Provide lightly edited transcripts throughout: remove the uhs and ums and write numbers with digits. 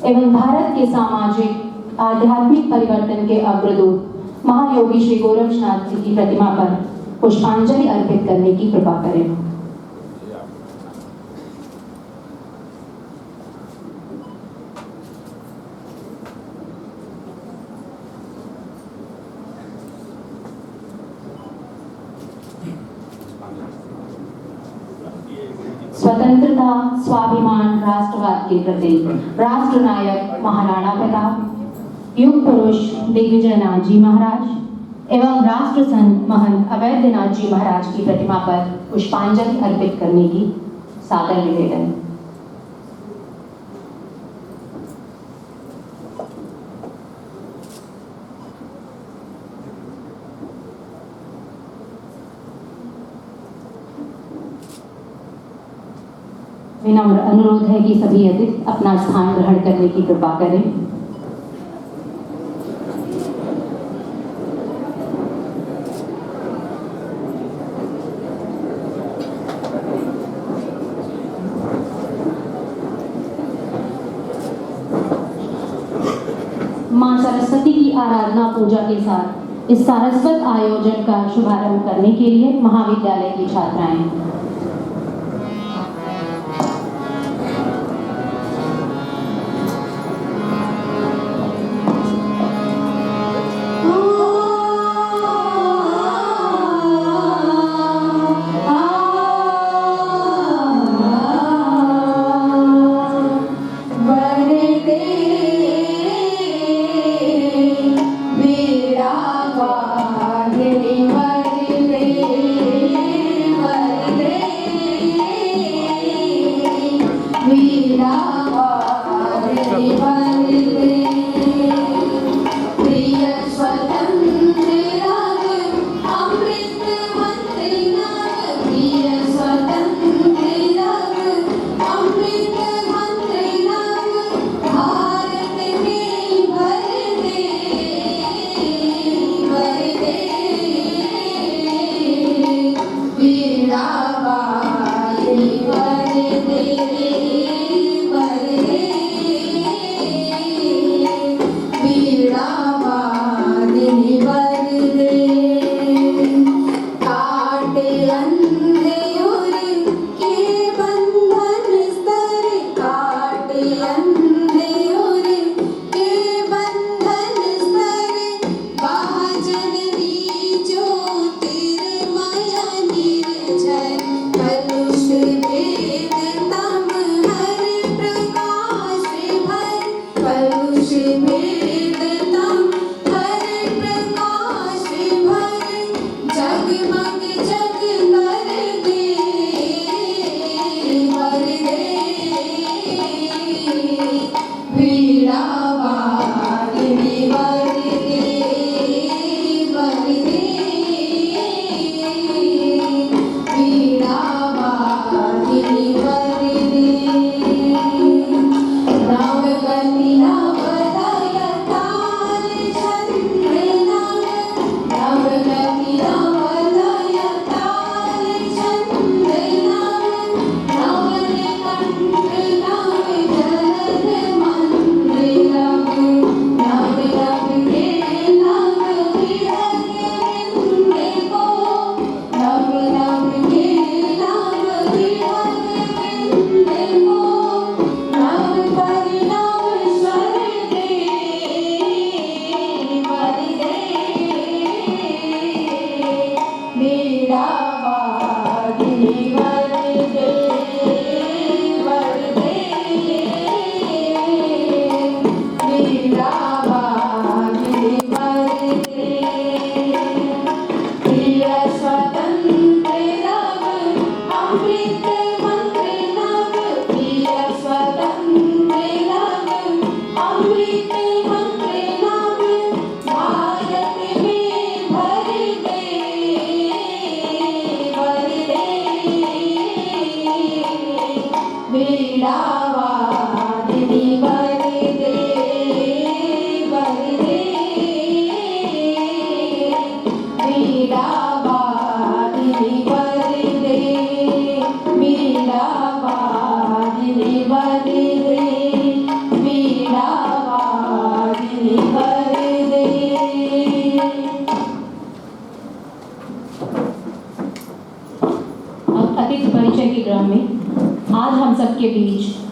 एवं भारत के सामाजिक आध्यात्मिक परिवर्तन के अग्रदूत महायोगी श्री गोरक्षनाथ जी की प्रतिमा पर पुष्पांजलि अर्पित करने की कृपा करें। स्वतंत्रता, स्वाभिमान, राष्ट्रवाद के प्रतीक राष्ट्र नायक महाराणा प्रताप, युग पुरुष दिग्विजय नाथ जी महाराज एवं राष्ट्र संत महंत अवैधनाथ जी महाराज की प्रतिमा पर पुष्पांजलि अर्पित करने की सादर निवेदन। विनम्र अनुरोध है कि सभी अतिथि अपना स्थान ग्रहण करने की कृपा करें। मां सरस्वती की आराधना पूजा के साथ इस सारस्वत आयोजन का शुभारंभ करने के लिए महाविद्यालय की छात्राएं भारत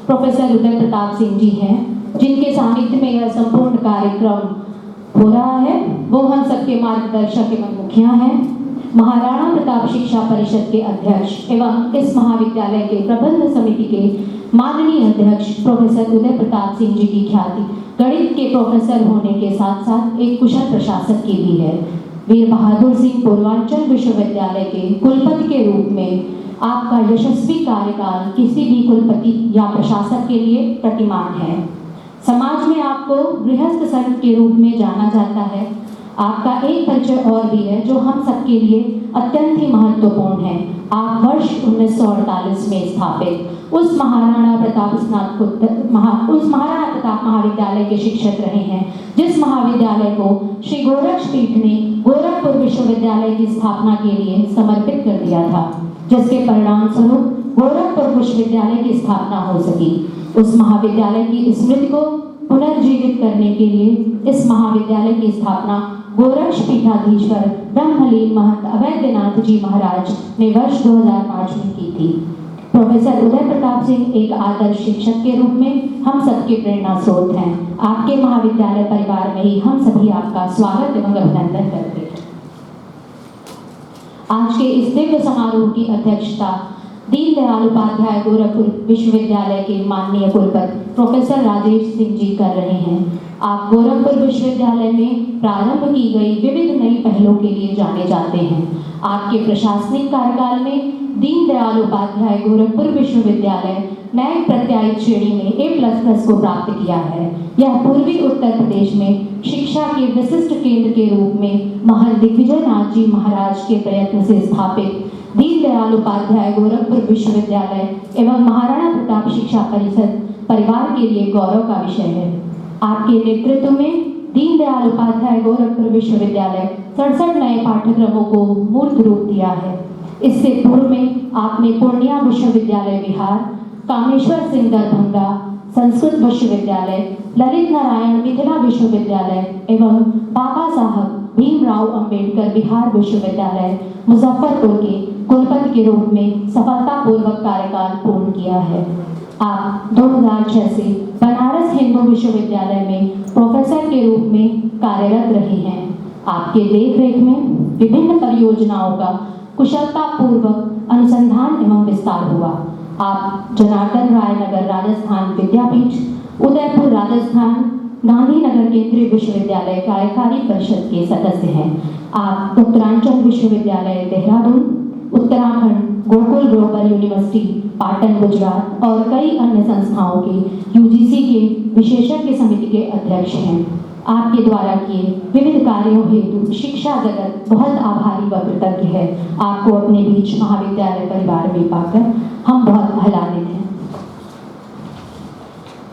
प्रोफेसर उदय प्रताप सिंह जी हैं, जिनके सानिध्य में यह संपूर्ण कार्यक्रम हो रहा है। वो हम सबके मार्गदर्शक एवं मुखिया हैं, महाराणा प्रताप शिक्षा परिषद के अध्यक्ष एवं इस महाविद्यालय के प्रबंध समिति के माननीय अध्यक्ष प्रोफेसर उदय प्रताप सिंह जी की ख्याति गणित के प्रोफेसर होने के साथ साथ एक कुशल प्रशासक की भी है। वीर बहादुर सिंह पूर्वांचल विश्वविद्यालय के कुलपति के रूप में आपका यशस्वी कार्यकाल किसी भी कुलपति या प्रशासक के लिए प्रतिमान है। समाज में आपको गृहस्थ संत के रूप में जाना जाता है। आपका एक परिचय और भी है जो हम सबके लिए अत्यंत ही महत्वपूर्ण है। आप वर्ष 1948 में स्थापित उस महाराणा प्रताप महाविद्यालय के शिक्षक रहे हैं, जिस महाविद्यालय को श्री गोरक्षपीठ ने गोरखपुर विश्वविद्यालय की स्थापना के लिए समर्पित कर दिया था, जिसके परिणाम स्वरूप गोरखपुर विश्वविद्यालय की स्थापना हो सकी। उस महाविद्यालय की स्मृति को पुनर्जीवित करने के लिए इस महाविद्यालय की स्थापना गोरक्षपीठाधीश्वर ब्रह्मलीन महंत अवैधनाथ जी महाराज ने वर्ष 2005 में की थी। प्रोफेसर उदय प्रताप सिंह एक आदर्श शिक्षक के रूप में हम सबके प्रेरणा स्रोत हैं। आपके महाविद्यालय परिवार में ही हम सभी आपका स्वागत एवं अभिनंदन करते हैं। आज के इस दिव्य समारोह की अध्यक्षता दीनदयाल उपाध्याय गोरखपुर विश्वविद्यालय के माननीय कुलपति प्रोफेसर राजेश सिंह जी कर रहे हैं। आप गोरखपुर विश्वविद्यालय में प्रारंभ की गई विविध नई पहलों के लिए जाने जाते हैं। आपके प्रशासनिक कार्यकाल में दीनदयाल उपाध्याय गोरखपुर विश्वविद्यालय नैक प्रत्यायित श्रेणी में A++ को प्राप्त किया है। यह पूर्वी उत्तर प्रदेश में शिक्षा के विशिष्ट केंद्र के रूप में महंत दिग्विजय नाथ जी महाराज के प्रयत्न से स्थापित दीनदयाल उपाध्याय गोरखपुर विश्वविद्यालय एवं महाराणा प्रताप शिक्षा परिषद परिवार के लिए गौरव का विषय है। आपके नेतृत्व में दीनदयाल उपाध्याय गोरखपुर विश्वविद्यालय 67 नए पाठ्यक्रमों को मूर्त रूप दिया है। इससे पूर्व में आपने पूर्णिया विश्वविद्यालय बिहार, कामेश्वर सिंह दरभंगा संस्कृत विश्वविद्यालय, ललित नारायण मिथिला विश्वविद्यालय एवं बाबा साहब भीमराव अंबेडकर बिहार विश्वविद्यालय मुजफ्फरपुर के कुलपति के रूप में सफलतापूर्वक कार्यकाल पूर्ण किया है। आप 2006 से बनारस हिंदू विश्वविद्यालय में प्रोफेसर के रूप में कार्यरत रहे हैं। आपके देखरेख में विभिन्न परियोजनाओं का कुशलतापूर्वक अनुसंधान एवं विस्तार हुआ। आप जनार्दन राय नगर राजस्थान विद्यापीठ, उदयपुर राजस्थान, गांधीनगर केंद्रीय विश्वविद्यालय कार्यकारी परिषद के सदस्य हैं। आप उत्तरांचल विश्वविद्यालय देहरादून, उत्तराखंड गोकुल ग्लोबल यूनिवर्सिटी पाटन गुजरात और कई अन्य संस्थाओं के UGC के विशेषज्ञ समिति के अध्यक्ष हैं। आपके द्वारा किए विविध कार्यों हेतु शिक्षा जगत बहुत आभारी व कृतज्ञ है। आपको अपने बीच महाविद्यालय परिवार में पाकर हम बहुत आह्लादित हैं।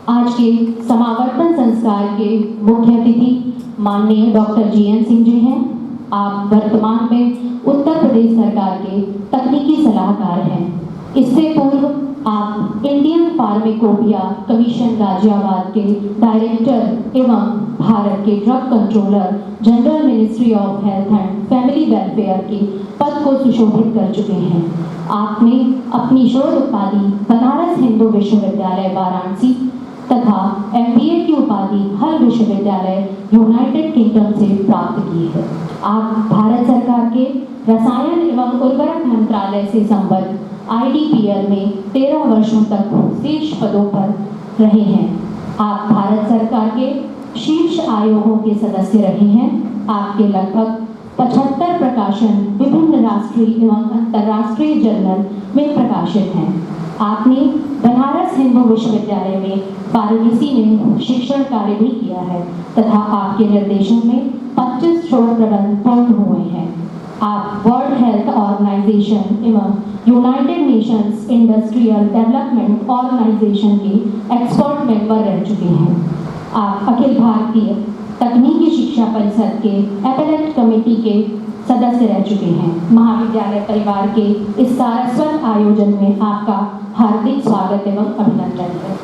आज के समावर्तन संस्कार के मुख्य अतिथि माननीय डॉक्टर GN सिंह जी हैं। आप वर्तमान में उत्तर प्रदेश सरकार के तकनीकी सलाहकार हैं। इससे पूर्व आप इंडियन फार्मेकोपिया कमीशन गाजियाबाद के डायरेक्टर एवं भारत के drug controller general ministry of health and family welfare के पद को सुशोभित कर चुके हैं। आपने अपनी शोध उपाधि बनारस हिंदू विश्वविद्यालय वाराणसी तथा MBA की उपाधि हल विश्वविद्यालय यूनाइटेड किंगडम से प्राप्त की है। आप भारत सरकार के रसायन एवं उर्वरक मंत्रालय से संबद्ध IDPL में 13 वर्षों तक शीर्ष पदों पर रहे हैं। आप भारत सरकार के शीर्ष आयोगों के सदस्य रहे हैं। आपके लगभग 75 प्रकाशन विभिन्न राष्ट्रीय एवं अंतर्राष्ट्रीय जर्नल में प्रकाशित हैं। आपने बनारस हिंदू विश्वविद्यालय में फार्मेसी में शिक्षण कार्य भी किया है तथा आपके निर्देशन में 25 शोध प्रबंध पूर्ण हुए हैं। आप वर्ल्ड हेल्थ ऑर्गेनाइजेशन एवं united nations industrial development organization के एक्सपर्ट मेंबर रह चुके हैं। आप अखिल भारतीय तकनीकी शिक्षा परिषद के एपेलेट कमेटी के सदस्य रह चुके हैं। महाविद्यालय परिवार के इस सारस्वत आयोजन में आपका हार्दिक स्वागत एवं अभिनंदन है।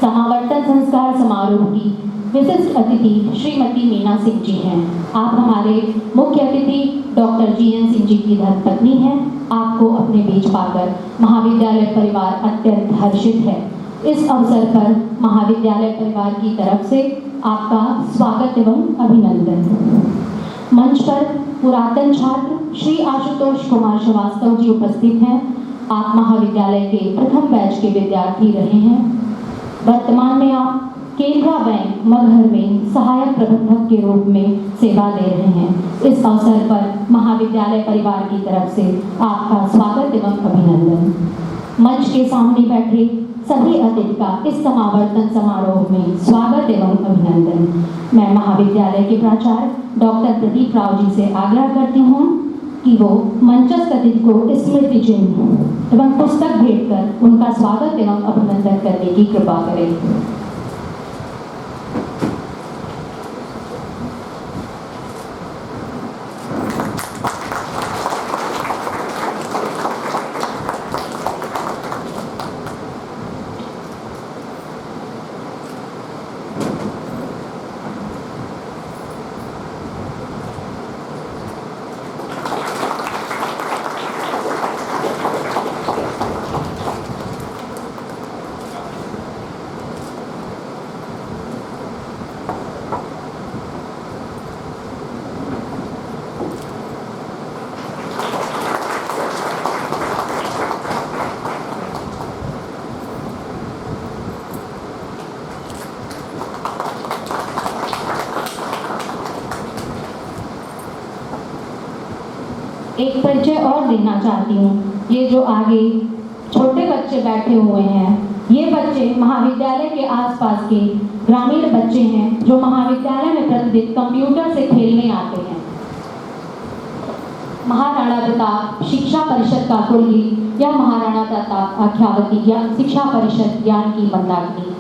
समावर्तन संस्कार समारोह की विशिष्ट अतिथि श्रीमती मीना सिंह जी हैं। आप हमारे मुख्य अतिथि डॉक्टर GN सिंह जी की धर्मपत्नी हैं। आपको अपने बीच पाकर महाविद्यालय परिवार अत्यंत हर्षित है। इस अवसर पर महाविद्यालय परिवार की तरफ से आपका स्वागत एवं अभिनंदन। मंच पर पुरातन छात्र श्री आशुतोष कुमार श्रीवास्तव जी उपस्थित हैं। आप महाविद्यालय के प्रथम बैच के विद्यार्थी रहे हैं। वर्तमान में आप केनरा बैंक मगहर में सहायक प्रबंधक के रूप में सेवा दे रहे हैं। इस अवसर पर महाविद्यालय परिवार की तरफ से आपका स्वागत एवं अभिनंदन। मंच के सामने बैठे सभी अतिथि का इस समावर्तन समारोह में स्वागत एवं अभिनंदन। मैं महाविद्यालय के प्राचार्य डॉक्टर प्रदीप राव जी से आग्रह करती हूँ कि वो मंचस्थ अतिथि को स्मृति चिन्ह एवं पुस्तक भेंट कर उनका स्वागत एवं अभिनंदन करने की कृपा करें। एक परिचय और देना चाहती हूँ। ये जो आगे छोटे बच्चे बैठे हुए हैं, ये बच्चे महाविद्यालय के आसपास के ग्रामीण बच्चे हैं जो महाविद्यालय में प्रतिदिन कंप्यूटर से खेलने आते हैं। महाराणा प्रताप शिक्षा परिषद का कुलगी या महाराणा प्रताप अख्यावती शिक्षा परिषद ज्ञान की मंदाकिनी।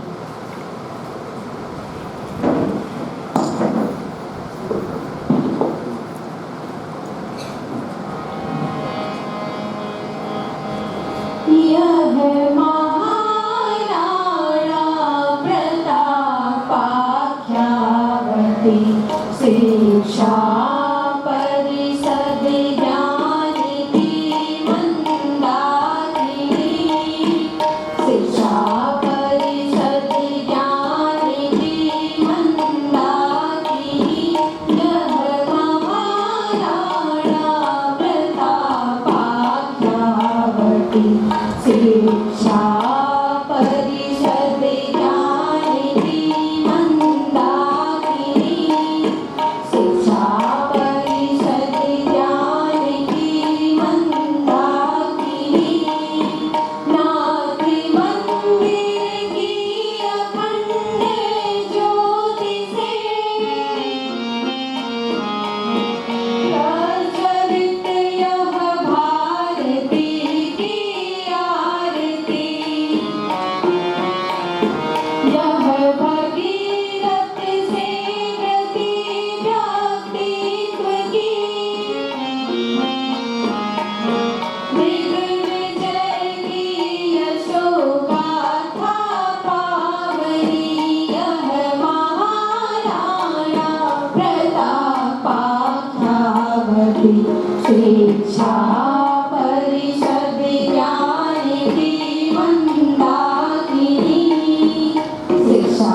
शिक्षा परिषद ज्ञान की मंदाकिनी, शिक्षा परिषद ज्ञान की मंदाकिनी, यह महाराणा प्रताप अख्यावती शिक्षा परिषद ज्ञान की मंदाकिनी, शिक्षा परिषद ज्ञान की मंदाकिनी, नाथ मंदिर की अखंड ज्योति से प्रज्वलित यह भारती की आरती, यह भगीरथ से व्रती व्यक्तित्व की, दिग्विजय की यशोगाथा पावनी, यह महाराणा प्रताप अख्यावती शिक्षा परिषद ज्ञान की मंदाकिनी, शिक्षा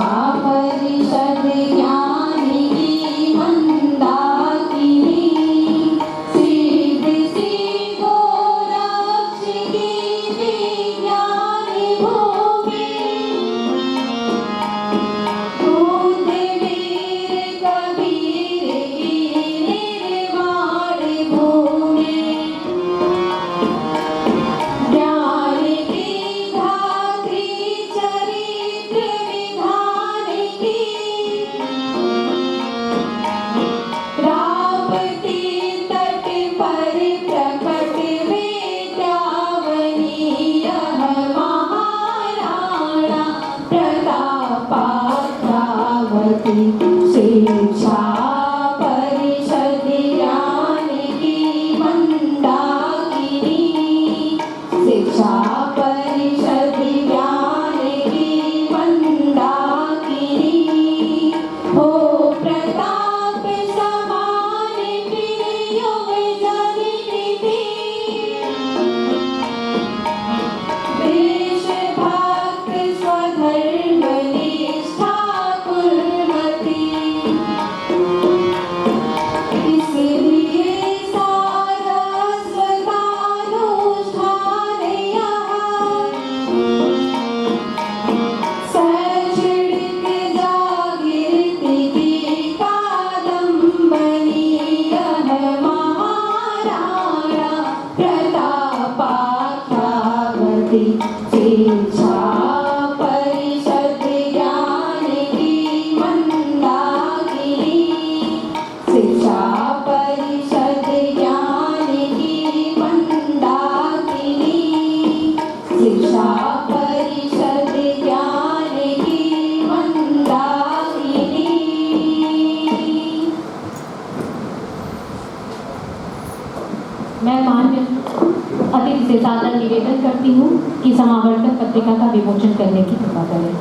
करती हूँ कि समावर्तन पत्रिका का विमोचन करने की कृपा करें।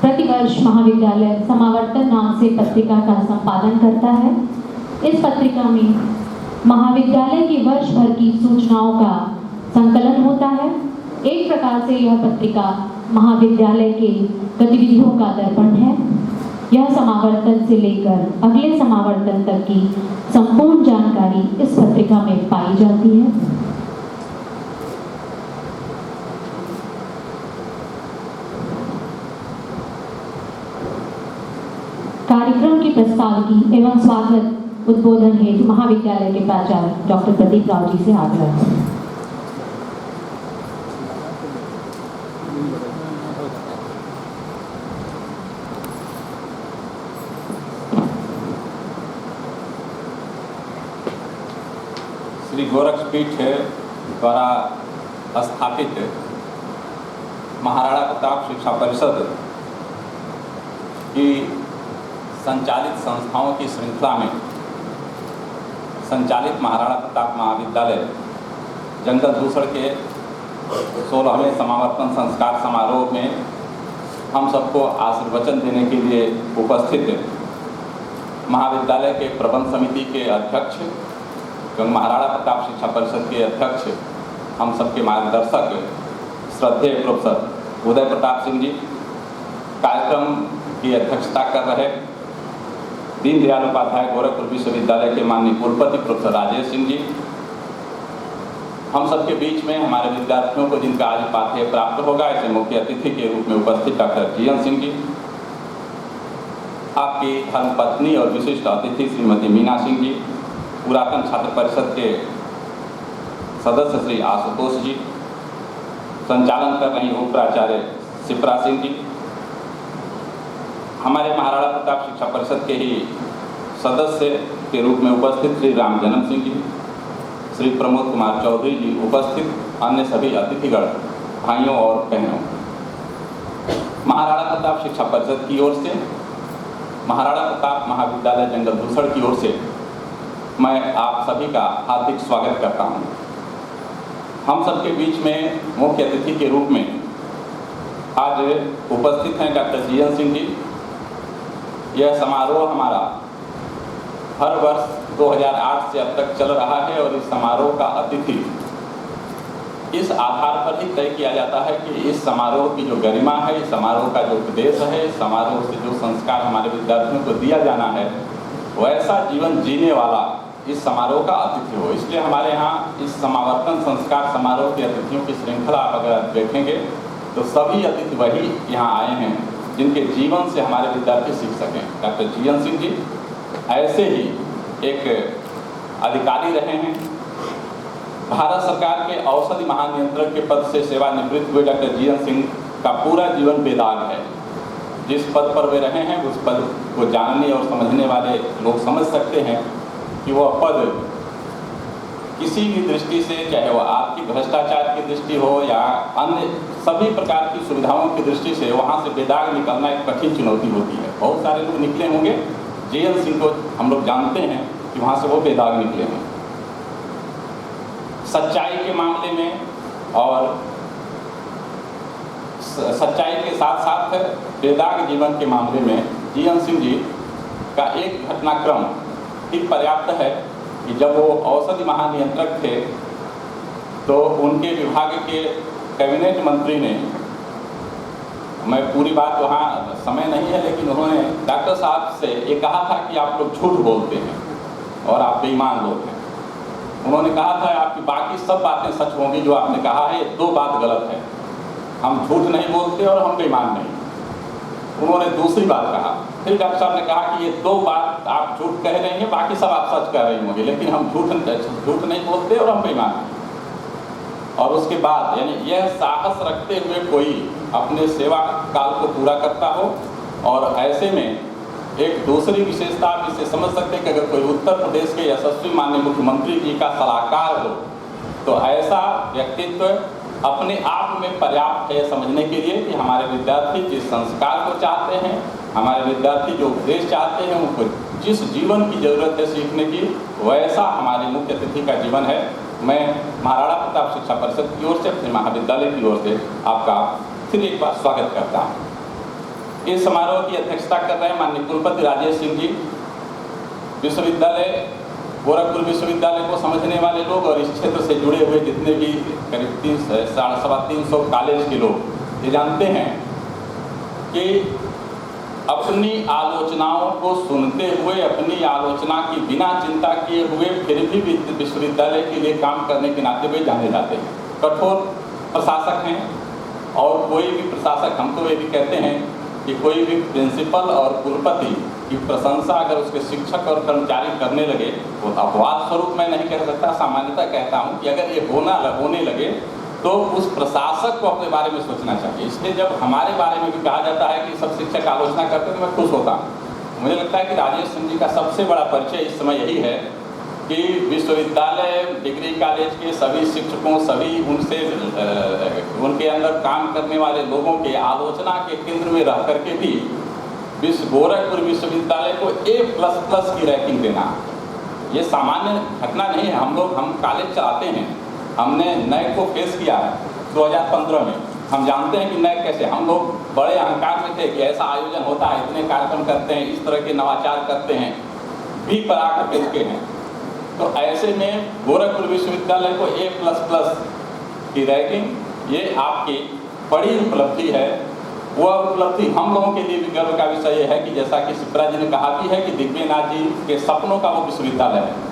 प्रतिवर्ष महाविद्यालय समावर्तन नाम से पत्रिका का संपादन करता है। इस पत्रिका में महाविद्यालय की वर्ष भर की सूचनाओं का संकलन होता है। एक प्रकार से यह पत्रिका महाविद्यालय के गतिविधियों का दर्पण है। यह समावर्तन से लेकर अगले समावर्तन तक की संपूर्ण जानकारी इस पत्रिका में पाई जाती है। कार्यक्रम की प्रस्तावकी एवं स्वागत उद्बोधन हेतु महाविद्यालय के प्राचार्य डॉक्टर प्रदीप राव जी से आग्रह है। श्री गोरक्षपीठ द्वारा स्थापित महाराणा प्रताप शिक्षा परिषद की संचालित संस्थाओं की श्रृंखला में संचालित महाराणा प्रताप महाविद्यालय जंगल दूसर के 16वें समावर्तन संस्कार समारोह में हम सबको आशीर्वचन देने के लिए उपस्थित महाविद्यालय के प्रबंध समिति के अध्यक्ष एवं महाराणा प्रताप शिक्षा परिषद के अध्यक्ष, हम सबके मार्गदर्शक श्रद्धेय प्रोफेसर उदय प्रताप सिंह जी, कार्यक्रम की अध्यक्षता कर रहे दीनदयाल उपाध्याय गोरखपुर विश्वविद्यालय के माननीय कुलपति प्रोफेसर राजेश सिंह जी, हम सबके बीच में हमारे विद्यार्थियों को जिनका आज पाठ्य प्राप्त होगा ऐसे मुख्य अतिथि के रूप में उपस्थित डॉक्टर जीएन सिंह जी, आपकी धर्मपत्नी और विशिष्ट अतिथि श्रीमती मीना सिंह जी, पुरातन छात्र परिषद के सदस्य श्री आशुतोष जी, संचालन कर रही उप प्राचार्य शिप्रा सिंह जी, हमारे महाराणा प्रताप शिक्षा परिषद के ही सदस्य के रूप में उपस्थित श्री रामजन्म सिंह जी, श्री प्रमोद कुमार चौधरी जी, उपस्थित अन्य सभी अतिथिगण, भाइयों और बहनों, महाराणा प्रताप शिक्षा परिषद की ओर से, महाराणा प्रताप महाविद्यालय जंगल दूसर की ओर से मैं आप सभी का हार्दिक स्वागत करता हूं। हम सबके बीच में मुख्य अतिथि के रूप में आज उपस्थित हैं डॉक्टर जीएन सिंह जी। यह समारोह हमारा हर वर्ष 2008 से अब तक चल रहा है और इस समारोह का अतिथि इस आधार पर ही तय किया जाता है कि इस समारोह की जो गरिमा है, इस समारोह का जो उपदेश है, इस समारोह से जो संस्कार हमारे विद्यार्थियों को दिया जाना है, वैसा जीवन जीने वाला इस समारोह का अतिथि हो। इसलिए हमारे यहाँ इस समावर्तन संस्कार समारोह के अतिथियों की श्रृंखला आप अगर देखेंगे तो सभी अतिथि वही यहाँ आए हैं जिनके जीवन से हमारे विद्यार्थी सीख सकें। डॉक्टर जीएन सिंह जी ऐसे ही एक अधिकारी रहे हैं। भारत सरकार के औषधि महानियंत्रक के पद से सेवानिवृत्त हुए डॉक्टर जीएन सिंह का पूरा जीवन बेदाग है। जिस पद पर वे रहे हैं उस पद को जानने और समझने वाले लोग समझ सकते हैं कि वह पद किसी भी दृष्टि से, चाहे वह आर्थिक भ्रष्टाचार की दृष्टि हो या अन्य सभी प्रकार की सुविधाओं की दृष्टि से, वहाँ से बेदाग निकलना एक कठिन चुनौती होती है। बहुत सारे लोग निकले होंगे, जीएन सिंह को हम लोग जानते हैं कि वहाँ से वो बेदाग निकले हैं। सच्चाई के मामले में और सच्चाई के साथ साथ बेदाग जीवन के मामले में जीएन सिंह जी का एक घटनाक्रम ठीक पर्याप्त है कि जब वो औषधि महानियंत्रक थे तो उनके विभाग के कैबिनेट मंत्री ने, मैं पूरी बात वहाँ समय नहीं है, लेकिन उन्होंने डॉक्टर साहब से ये कहा था कि आप लोग झूठ बोलते हैं और आप बेईमान लोग हैं। उन्होंने कहा था आपकी बाकी सब बातें सच होंगी, जो आपने कहा है ये दो बात गलत है, हम झूठ नहीं बोलते और हम बेईमान नहीं। उन्होंने दूसरी बात कहा, फिर डॉक्टर साहब ने कहा कि ये दो बात आप झूठ कह रही हैं, बाकी सब आप सच कह रही होंगे, लेकिन हम झूठ नहीं बोलते और हम बेईमान नहीं। और उसके बाद यानी यह साहस रखते हुए कोई अपने सेवा काल को पूरा करता हो, और ऐसे में एक दूसरी विशेषता आप इसे समझ सकते हैं कि अगर कोई उत्तर प्रदेश के यशस्वी माननीय मुख्यमंत्री जी का सलाहकार हो तो ऐसा व्यक्तित्व अपने आप में पर्याप्त है समझने के लिए कि हमारे विद्यार्थी जिस संस्कार को चाहते हैं, हमारे विद्यार्थी जो उपदेश चाहते हैं, उनको जिस जीवन की जरूरत है सीखने की, वैसा हमारे मुख्य अतिथि का जीवन है। मैं महाराणा प्रताप शिक्षा परिषद की ओर से, अपने महाविद्यालय की ओर से आपका फिर एक बार स्वागत करता हूँ। इस समारोह की अध्यक्षता कर रहे हैं माननीय कुलपति राजेश सिंह जी। विश्वविद्यालय, गोरखपुर विश्वविद्यालय को समझने वाले लोग और इस क्षेत्र से जुड़े हुए जितने भी करीब 300-350 कॉलेज के लोग ये जानते हैं कि अपनी आलोचनाओं को सुनते हुए, अपनी आलोचना की बिना चिंता किए हुए फिर भी विश्वविद्यालय के लिए काम करने के नाते हुए जाने जाते हैं। कठोर प्रशासक हैं और कोई भी प्रशासक, हम तो ये भी कहते हैं कि कोई भी प्रिंसिपल और कुलपति की प्रशंसा अगर उसके शिक्षक और कर्मचारी करने लगे तो अपवाद स्वरूप मैं नहीं कह सकता, सामान्यतः कहता हूँ कि अगर ये होने लगे तो उस प्रशासक को अपने बारे में सोचना चाहिए। इसलिए जब हमारे बारे में भी कहा जाता है कि सब शिक्षक आलोचना करते हैं तो मैं खुश होता हूँ। मुझे लगता है कि राजेश सिंह जी का सबसे बड़ा परिचय इस समय यही है कि विश्वविद्यालय, डिग्री कॉलेज के सभी शिक्षकों, सभी उनके अंदर काम करने वाले लोगों के आलोचना के केंद्र में रह करके भी गोरखपुर विश्वविद्यालय को A++ की रैंकिंग देना, ये सामान्य घटना नहीं है। हम कॉलेज चलाते हैं, हमने नए को फेस किया है 2015 में। हम जानते हैं कि नए कैसे, हम लोग बड़े अहंकार में थे कि ऐसा आयोजन होता है, इतने कार्यक्रम करते हैं, इस तरह के नवाचार करते हैं, भी पर आकर के रुके हैं। तो ऐसे में गोरखपुर विश्वविद्यालय को A++ की रैंकिंग, ये आपकी बड़ी उपलब्धि है। वह उपलब्धि हम लोगों के लिए भी गर्व का विषय ये है कि जैसा कि शिप्रा जी ने कहा भी है कि दिव्यनाथ जी के सपनों का वो विश्वविद्यालय है।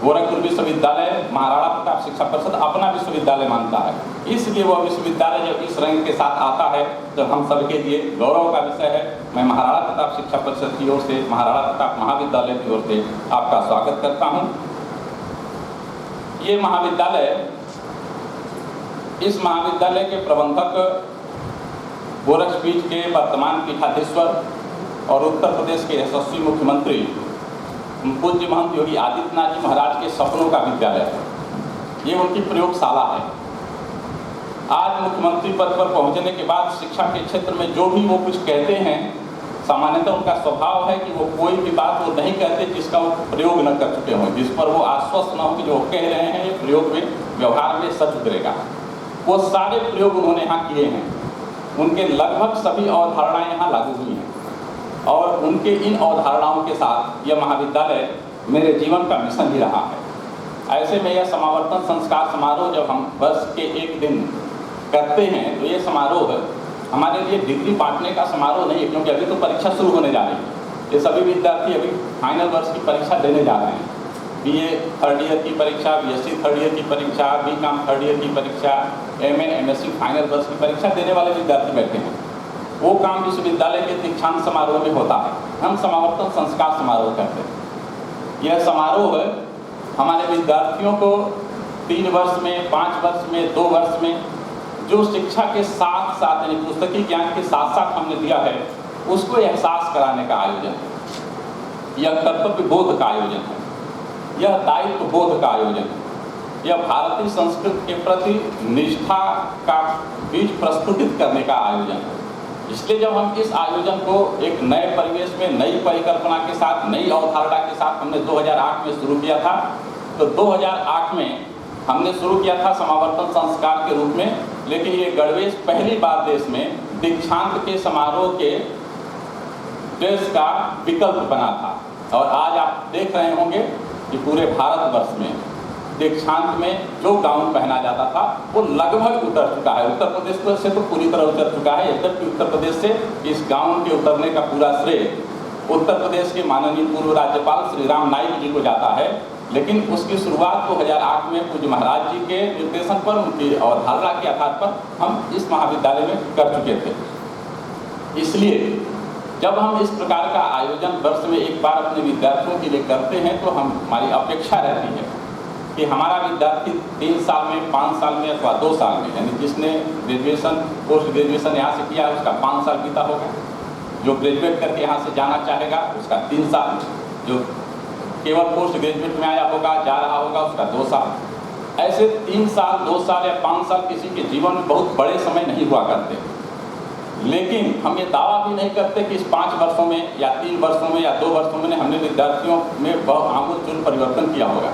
गोरखपुर विश्वविद्यालय महाराणा प्रताप शिक्षा परिषद अपना विश्वविद्यालय मानता है, इसलिए वह विश्वविद्यालय जब इस रंग के साथ आता है जब हम सबके लिए गौरव का विषय है। मैं महाराणा प्रताप शिक्षा परिषद की ओर से, महाराणा प्रताप महाविद्यालय की ओर से आपका स्वागत करता हूँ। ये महाविद्यालय, इस महाविद्यालय के प्रबंधक गोरखपीठ के वर्तमान पीठाधीश्वर और उत्तर प्रदेश के यशस्वी मुख्यमंत्री पूज्य महंत योगी आदित्यनाथ जी महाराज के सपनों का विद्यालय है। ये उनकी प्रयोगशाला है। आज मुख्यमंत्री पद पर पहुंचने के बाद शिक्षा के क्षेत्र में जो भी वो कुछ कहते हैं, सामान्यतः उनका स्वभाव है कि वो कोई भी बात वो नहीं कहते जिसका वो प्रयोग न कर चुके हों, जिस पर वो आश्वस्त न हो कि जो कह रहे हैं ये प्रयोग में, व्यवहार में सच उतरेगा। वो सारे प्रयोग उन्होंने यहाँ किए हैं। उनके लगभग सभी अवधारणाएं यहाँ लागू हुई हैं और उनके इन अवधारणाओं के साथ यह महाविद्यालय मेरे जीवन का मिशन ही रहा है। ऐसे में यह समावर्तन संस्कार समारोह जब हम वर्ष के एक दिन करते हैं तो ये समारोह हमारे लिए डिग्री बांटने का समारोह नहीं है, क्योंकि अभी तो परीक्षा शुरू होने जा रही है। ये सभी विद्यार्थी अभी फाइनल वर्ष की परीक्षा देने जा रहे हैं। BA थर्ड ईयर की परीक्षा, BSc थर्ड ईयर की परीक्षा, BCom थर्ड ईयर की परीक्षा, MA MSc फाइनल वर्ष की परीक्षा देने वाले विद्यार्थी बैठे हैं। वो काम विश्वविद्यालय के दीक्षांत समारोह में होता है, हम समावर्तन संस्कार समारोह करते हैं। यह समारोह हमारे विद्यार्थियों को 3 वर्ष में, 5 वर्ष में, 2 वर्ष में जो शिक्षा के साथ साथ यानी पुस्तकीय ज्ञान के साथ साथ हमने दिया है उसको एहसास कराने का आयोजन है। यह कर्तव्य बोध का आयोजन है, यह दायित्व बोध का आयोजन है, यह भारतीय संस्कृति के प्रति निष्ठा का बीज प्रस्फुटित करने का आयोजन है। इसलिए जब हम इस आयोजन को एक नए परिवेश में, नई परिकल्पना के साथ, नई अवधारणा के साथ हमने 2008 में शुरू किया था, तो 2008 में हमने शुरू किया था समावर्तन संस्कार के रूप में, लेकिन ये गणवेश पहली बार देश में दीक्षांत के समारोह के ड्रेस का विकल्प बना था। और आज आप देख रहे होंगे कि पूरे भारतवर्ष में दीक्षांत में जो गाउन पहना जाता था वो लगभग उतर चुका है। उत्तर प्रदेश से तो पूरी तरह उतर चुका है, यद्यपि उत्तर प्रदेश से इस गाउन के उतरने का पूरा श्रेय उत्तर प्रदेश के माननीय पूर्व राज्यपाल श्री राम नाईक जी को जाता है। लेकिन उसकी शुरुआत 2008 में पूज्य महाराज जी के निर्देशन पर, उनकी अवधारणा के आधार पर हम इस महाविद्यालय में कर चुके थे। इसलिए जब हम इस प्रकार का आयोजन वर्ष में एक बार अपने विद्यार्थियों के लिए करते हैं तो हमारी अपेक्षा रहती है कि हमारा विद्यार्थी 3 साल में, 5 साल में अथवा 2 साल में, यानी जिसने ग्रेजुएशन, पोस्ट ग्रेजुएशन यहाँ से किया उसका 5 साल बीता होगा, जो ग्रेजुएट करके यहाँ से जाना चाहेगा उसका 3 साल, जो केवल पोस्ट ग्रेजुएट में आया होगा, जा रहा होगा, उसका 2 साल। ऐसे 3 साल, 2 साल या 5 साल किसी के जीवन में बहुत बड़े समय नहीं हुआ करते। लेकिन हम ये दावा भी नहीं करते कि इस 5 वर्षों में या 3 वर्षों में या 2 वर्षों में हमने विद्यार्थियों में बहुत आमूल चूल परिवर्तन किया होगा।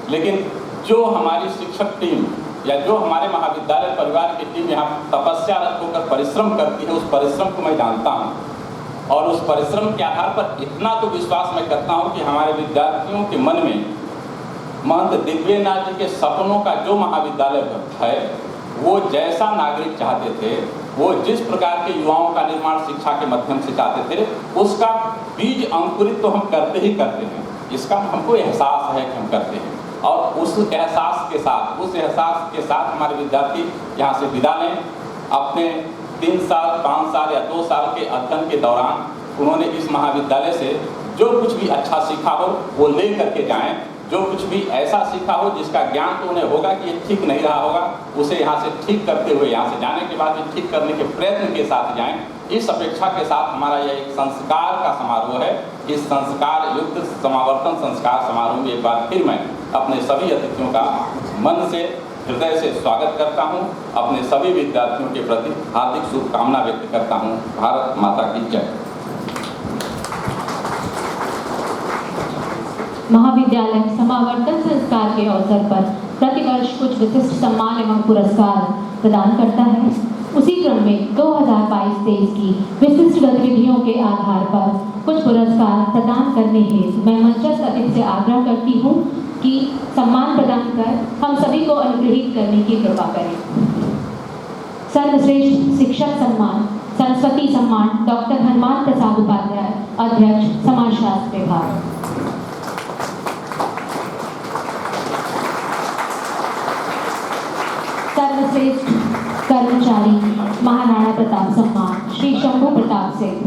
लेकिन जो हमारी शिक्षक टीम या जो हमारे महाविद्यालय परिवार की टीम यहाँ तपस्यारत होकर परिश्रम करती है, उस परिश्रम को मैं जानता हूँ और उस परिश्रम के आधार पर इतना तो विश्वास मैं करता हूँ कि हमारे विद्यार्थियों के मन में महंत दिव्यनाथ जी के सपनों का जो महाविद्यालय है, वो जैसा नागरिक चाहते थे, वो जिस प्रकार के युवाओं का निर्माण शिक्षा के माध्यम से चाहते थे, उसका बीज अंकुरित तो हम करते ही करते हैं। इसका हमको एहसास है कि हम करते हैं और उस एहसास के साथ हमारे विद्यार्थी यहाँ से विदा लें। अपने 3 साल 5 साल या 2 साल के अध्ययन के दौरान उन्होंने इस महाविद्यालय से जो कुछ भी अच्छा सीखा हो वो ले करके जाएं। जो कुछ भी ऐसा सीखा हो जिसका ज्ञान तो उन्हें होगा कि ये ठीक नहीं रहा होगा, उसे यहाँ से ठीक करते हुए यहाँ से जाने के बाद भी ठीक करने के प्रयत्न के साथ जाएं। इस अपेक्षा के साथ हमारा यह एक संस्कार का समारोह है। इस संस्कार युक्त समावर्तन संस्कार समारोह में एक बार फिर मैं अपने सभी अतिथियों का मन से हृदय से स्वागत करता हूँ। अपने सभी विद्यार्थियों के प्रति हार्दिक शुभकामना व्यक्त करता हूँ। भारत माता की जय। महाविद्यालय समावर्तन संस्कार के अवसर पर प्रतिवर्ष कुछ विशिष्ट सम्मान एवं पुरस्कार प्रदान करता है। उसी क्रम में 2022-23 की विशिष्ट गतिविधियों के आधार पर कुछ पुरस्कार प्रदान करने हेतु मैं मंचस्थ अतिथि से आग्रह करती हूँ कि सम्मान प्रदान कर हम सभी को अनुग्रहित करने की कृपा करें। सर्वश्रेष्ठ शिक्षक सम्मान सरस्वती सम्मान डॉक्टर हनुमान प्रसाद उपाध्याय, अध्यक्ष समाजशास्त्र विभाग। सर्वश्रेष्ठ कर्मचारी महाराणा प्रताप सम्मान श्री शंभू प्रताप सिंह।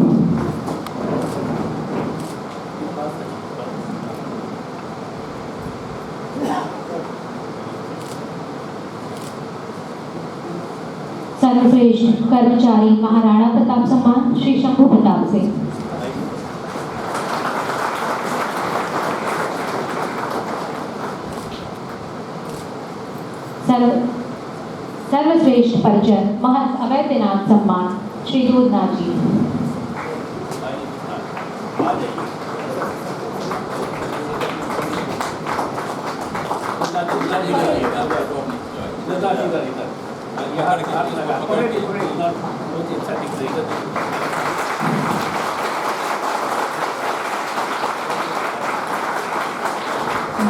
सर्वश्रेष्ठ कर्मचारी महाराणा प्रताप सम्मान श्री शंभू प्रताप सिंह। सर्वश्रेष्ठ परिचय महंत अवैधनाथ सम्मान श्री दूधनाथ जी।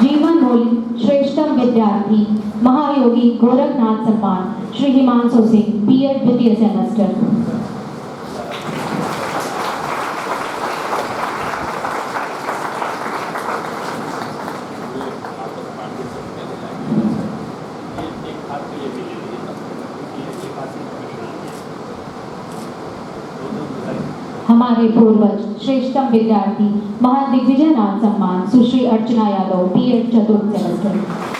जीवन मूल्य श्रेष्ठतम विद्यार्थी महायोगी गोरखनाथ सम्मान श्री हिमांशु सिंह, बीएड द्वितीय सेमेस्टर। हमारे पूर्वज श्रेष्ठतम विद्यार्थी महंत दिग्विजयनाथ सम्मान सुश्री अर्चना यादव, बीएड चतुर्थ सेमेस्टर।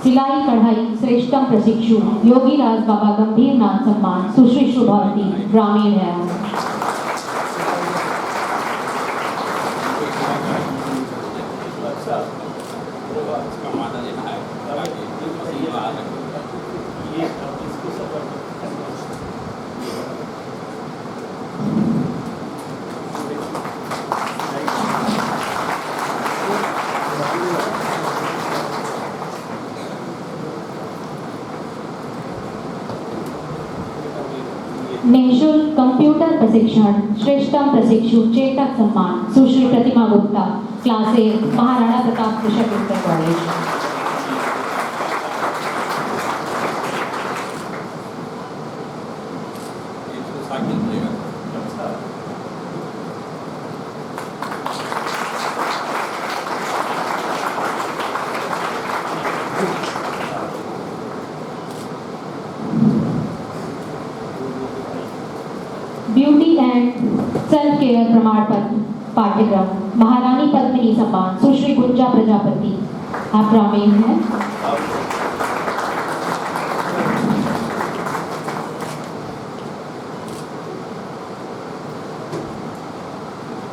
सिलाई कढ़ाई श्रेष्ठतम प्रशिक्षु योगी राज बाबा गंभीर नाथ सम्मान सुश्री शुभावती, ग्रामीण है। निःशुल्क कंप्यूटर प्रशिक्षण श्रेष्ठतम प्रशिक्षु चेतक सम्मान सुश्री प्रतिमा गुप्ता, क्लास 8, महाराणा प्रताप कृषक inter college. Beauty and self care प्रमाण पत्र पाठ्यक्रम महारानी पद्मिनी सम्मान सुश्री गुंजा प्रजापति, आप ग्रामीण हैं।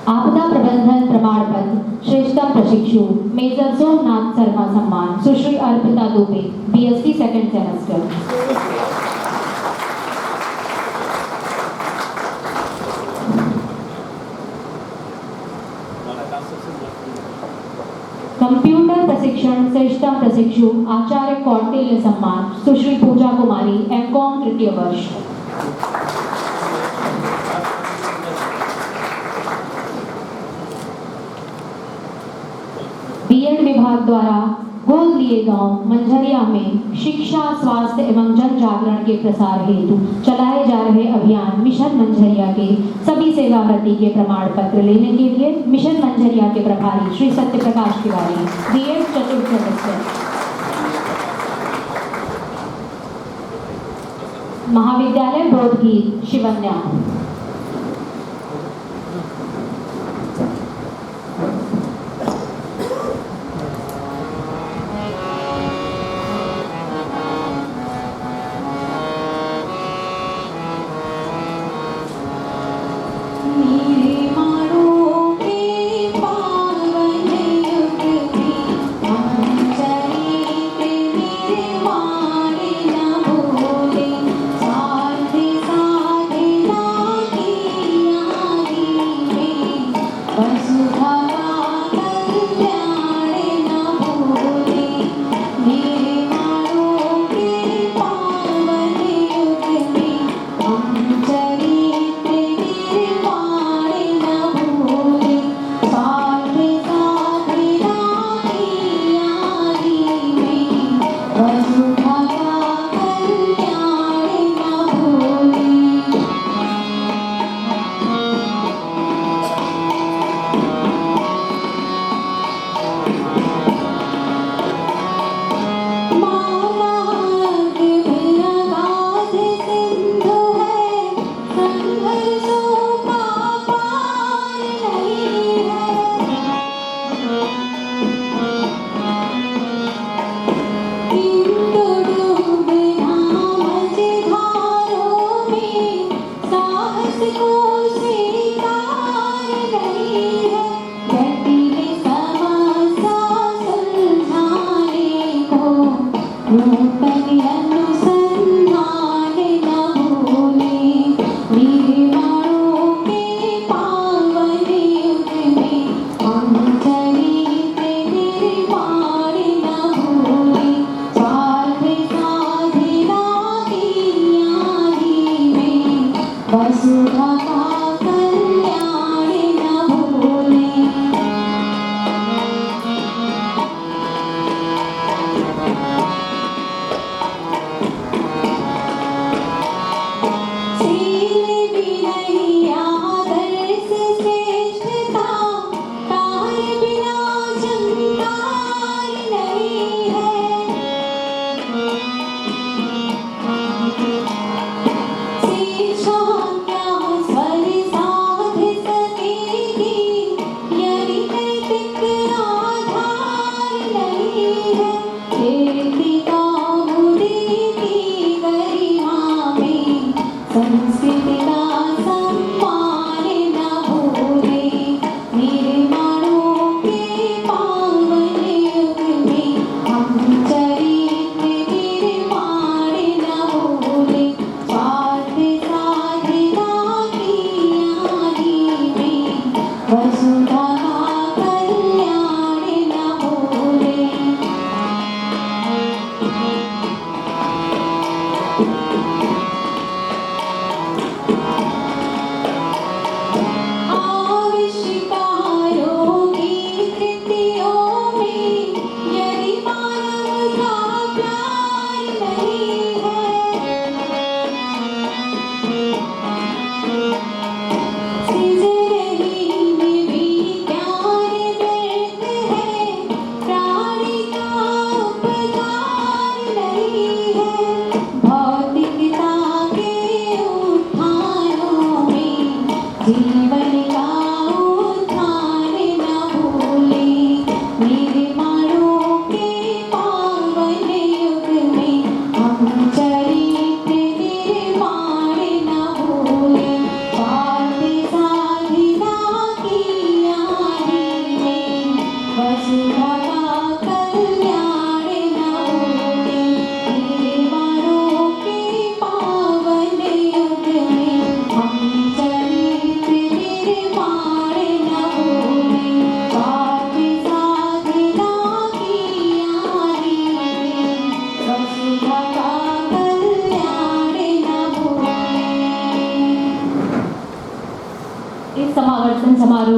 आपदा प्रबंधन प्रमाण पत्र श्रेष्ठतम प्रशिक्षु मेजर सोमनाथ शर्मा सम्मान सुश्री Arpita Dubey, BSc second semester. Computer प्रशिक्षण श्रेष्ठता प्रशिक्षु आचार्य कौटिल्य सम्मान सुश्री पूजा कुमारी एमकॉम तृतीय वर्ष। बीएड विभाग द्वारा गोलदिए गांव मंझरिया में शिक्षा स्वास्थ्य एवं जन जागरण के प्रसार हेतु चलाए जा रहे अभियान मिशन मंझरिया के सभी सेवाव्रती के प्रमाण पत्र लेने के लिए मिशन मंझरिया के प्रभारी श्री सत्य प्रकाश तिवारी बीएड चतुर्थ सदस्य, महाविद्यालय बोधगीत शिवन्या।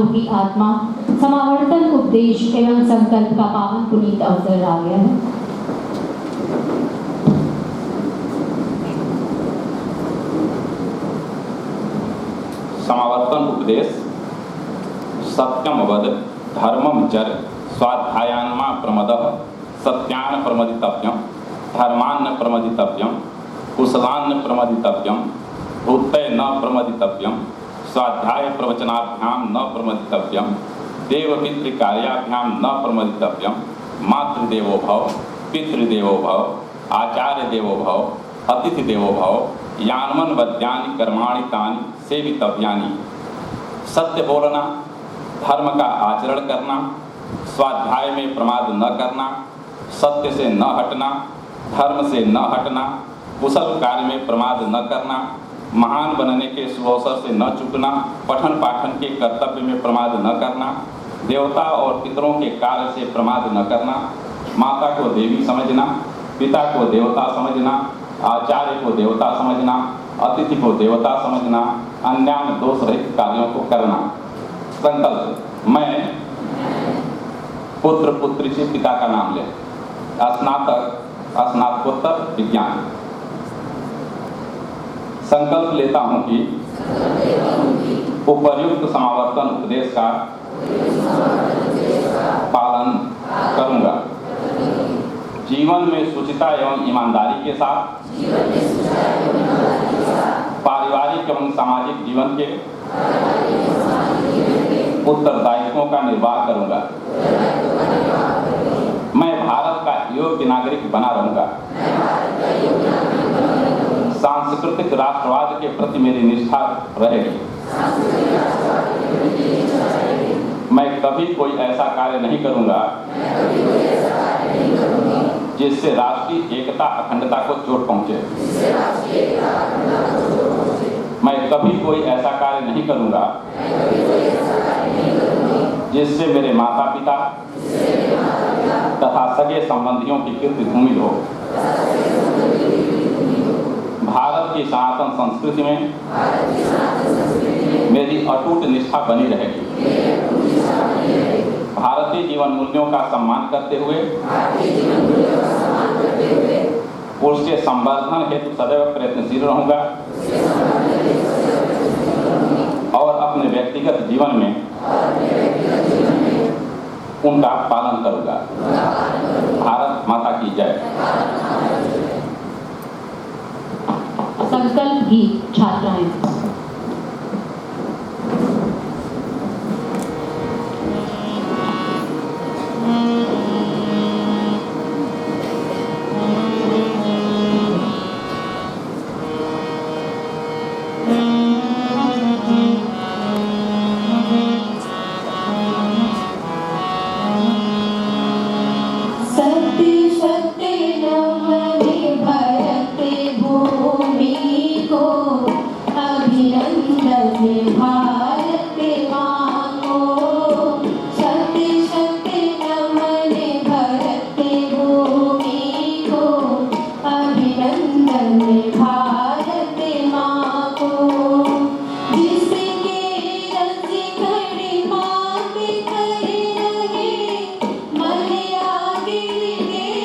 छात्रों की आत्मा समावर्तन उपदेश एवं संकल्प का पावन पुनीत अवसर आ गया है। समावर्तन उपदेश। सत्यम वद धर्मम चर स्वाध्यायान्मा प्रमदः सत्यान प्रमदितव्यम धर्मान्न प्रमदितव्यम कुशलान्न प्रमदितव्यम भूतय न प्रमदितव्यम स्वाध्याय प्रवचनाभ्याम न प्रमदितव्यम देवपितृकार्याभ्याम न प्रमदितव्यम मातृदेवो भव पितृदेवो भव आचार्य देवो भव अतिथि देवो भव यानमन वद्यानि कर्माणि तानि सेवितव्यानि। सत्य बोलना, धर्म का आचरण करना, स्वाध्याय में प्रमाद न करना, सत्य से न हटना, धर्म से न हटना, कुशल कार्य में प्रमाद न करना, महान बनने के शुभ अवसर से न चूकना, पठन पाठन के कर्तव्य में प्रमाद न करना, देवता और पितरों के कार्य से प्रमाद न करना, माता को देवी समझना, पिता को देवता समझना, आचार्य को देवता समझना, अतिथि को देवता समझना, अन्यान्य दोष रहित कार्यों को करना। संकल्प। मैं पुत्र पुत्री से पिता का नाम ले स्नातक स्नातकोत्तर विज्ञान संकल्प लेता हूं कि उपर्युक्त समावर्तन उपदेश का पालन करूंगा, जीवन में शुचिता एवं ईमानदारी के साथ पारिवारिक एवं सामाजिक जीवन के उत्तरदायित्वों का निर्वाह करूंगा, मैं भारत का योग्य नागरिक बना रहूंगा, सांस्कृतिक राष्ट्रवाद के प्रति मेरी निष्ठा रहेगी, मैं कभी कोई ऐसा कार्य नहीं करूंगा जिससे राष्ट्रीय एकता अखंडता को चोट पहुंचे, मैं कभी कोई ऐसा कार्य नहीं करूंगा जिससे मेरे माता पिता तथा सगे संबंधियों की कीर्ति धूमिल हो। भारत की सनातन संस्कृति में मेरी अटूट निष्ठा बनी रहेगी, भारतीय जीवन मूल्यों का सम्मान करते हुए उसके संवर्धन हेतु सदैव प्रयत्नशील रहूंगा और अपने व्यक्तिगत जीवन में उनका पालन करूंगा। भारत माता की जय। संकल्प गीत छात्राएं। के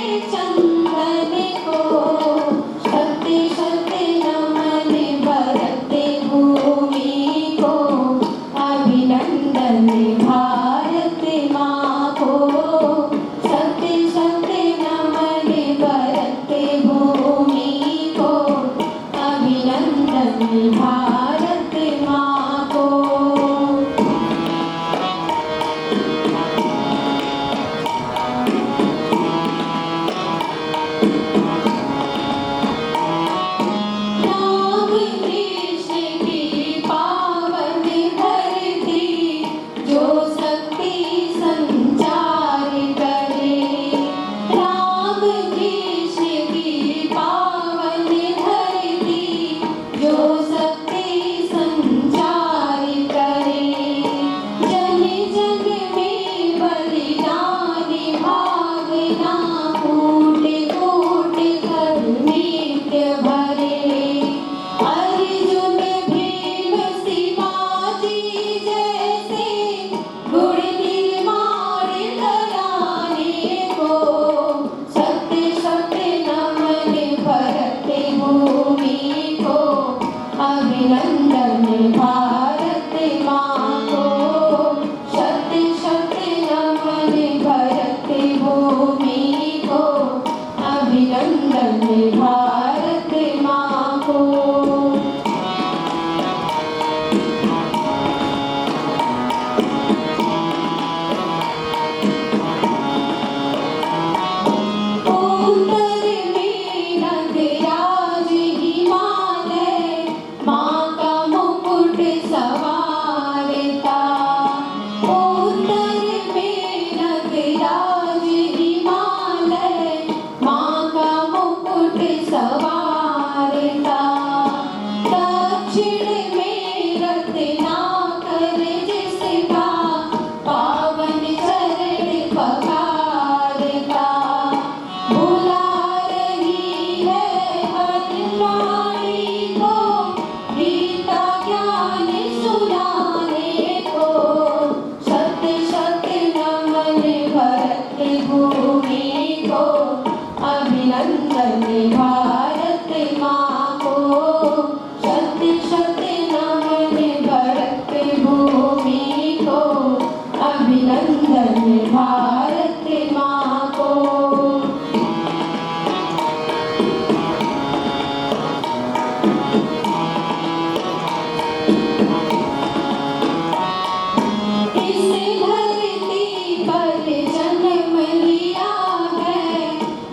भूमि को अभिनंदन भारत माँ को शक्ति शक्ति नमन भरत भूमि को अभिनंदन भारत माँ को।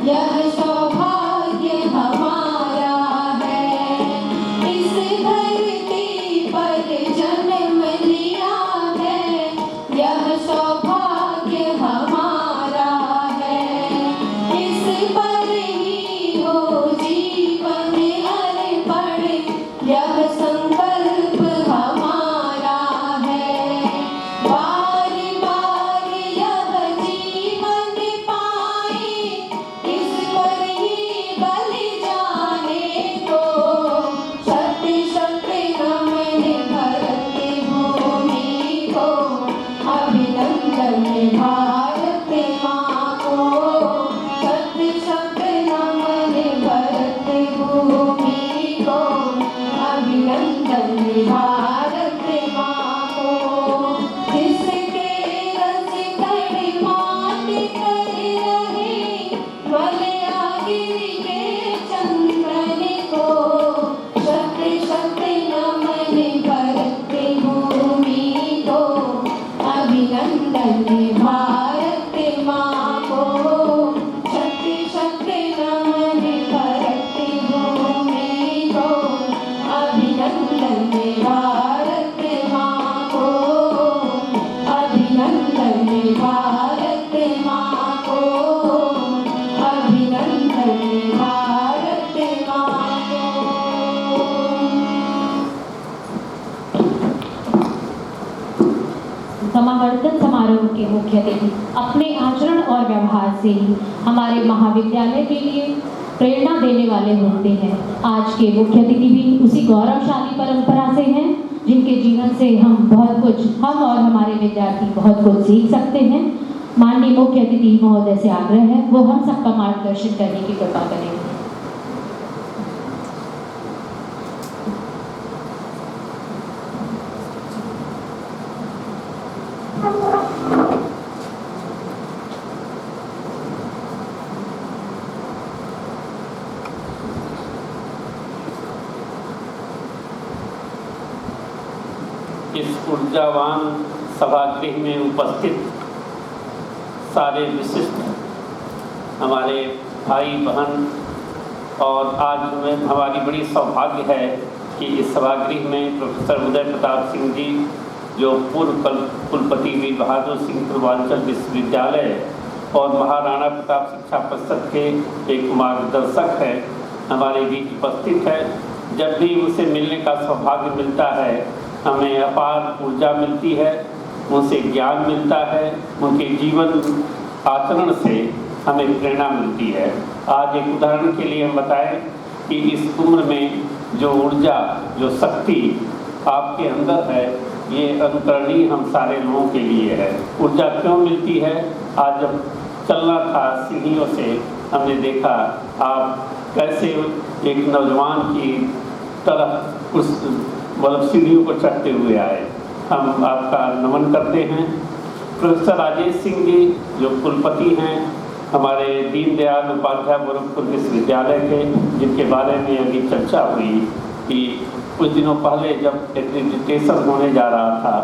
यह सौभाग्य हमारा है, इस धरती पर जन्म लिया है। यह सौभाग्य हमारा है, इस पर ही हो जीवन अर्पण। यह संकल्प हमारा है, बार बार यह जीवन पाए इस पर ही बलि जाने को। शक्ति शक्ति नमन भरत भूमि को अभिनंदन भारत माँ को। शक्ति शक्ति नमन भरत भूमि को अभिनंदन भारत माँ को। जिसके रस कण माटी कर रहे मलयागिरी के चंद्रन को। शक्ति शक्ति नमन भरत भूमि को अभिनंदन भारत माँ को। शक्ति शक्ति नमन भरत भूमि को अभिनंदन भारत माँ को। अभिनंदन भारत माँ को अभिनंदन भारत माँ को। समावर्तन समारोह के मुख्य अतिथि अपने आचरण और व्यवहार से ही हमारे महाविद्यालय के लिए प्रेरणा देने वाले होते हैं। आज के मुख्य अतिथि भी उसी गौरवशाली परंपरा से हैं जिनके जीवन से हम और हमारे विद्यार्थी बहुत कुछ सीख सकते हैं। माननीय मुख्य अतिथि महोदय से आग्रह है वो हम सबका मार्गदर्शन करने की कृपा करें। इस ऊर्जावान सभागृह में उपस्थित सारे विशिष्ट हमारे भाई बहन, और आज हमें हमारी बड़ी सौभाग्य है कि इस सभागृह में प्रोफेसर उदय प्रताप सिंह जी, जो पूर्व कुलपति वीर बहादुर सिंह पूर्वांचल विश्वविद्यालय और महाराणा प्रताप शिक्षा परिषद के एक मार्गदर्शक है, हमारे बीच उपस्थित है। जब भी उनसे मिलने का सौभाग्य मिलता है हमें अपार ऊर्जा मिलती है, उनसे ज्ञान मिलता है, उनके जीवन आचरण से हमें प्रेरणा मिलती है। आज एक उदाहरण के लिए हम बताएं कि इस उम्र में जो ऊर्जा, जो शक्ति आपके अंदर है, ये अनुकरणीय हम सारे लोगों के लिए है। ऊर्जा क्यों मिलती है? आज जब चलना था सीढ़ियों से, हमने देखा आप कैसे एक नौजवान की तरह उस सीढ़ियों को चढ़ते हुए आए। हम आपका नमन करते हैं। प्रोफेसर राजेश सिंह जी जो कुलपति हैं हमारे दीनदयाल उपाध्याय गोरखपुर विश्वविद्यालय के, जिनके बारे में अभी चर्चा हुई कि कुछ दिनों पहले जब एक्रेडिटेशन होने जा रहा था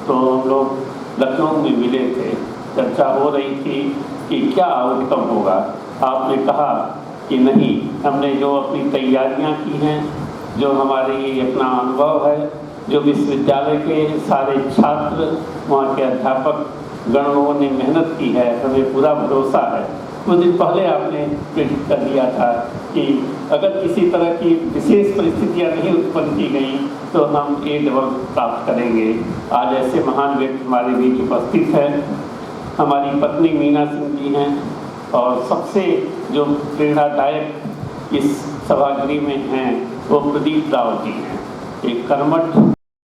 तो हम लोग लखनऊ में मिले थे। चर्चा हो रही थी कि क्या आउटकम होगा। आपने कहा कि नहीं, हमने जो अपनी तैयारियां की हैं, जो हमारी अपना अनुभव है, जो विश्वविद्यालय के सारे छात्र, वहाँ के अध्यापक गणों ने मेहनत की है, हमें पूरा भरोसा है। कुछ दिन पहले आपने प्रेरित कर दिया था कि अगर किसी तरह की विशेष परिस्थितियाँ नहीं उत्पन्न की गई तो हम A-level प्राप्त करेंगे। आज ऐसे महान व्यक्ति हमारे बीच उपस्थित हैं। हमारी पत्नी मीना सिंह जी हैं और सबसे जो प्रेरणादायक इस सभागृह में हैं वो प्रदीप राव जी हैं। एक कर्मठ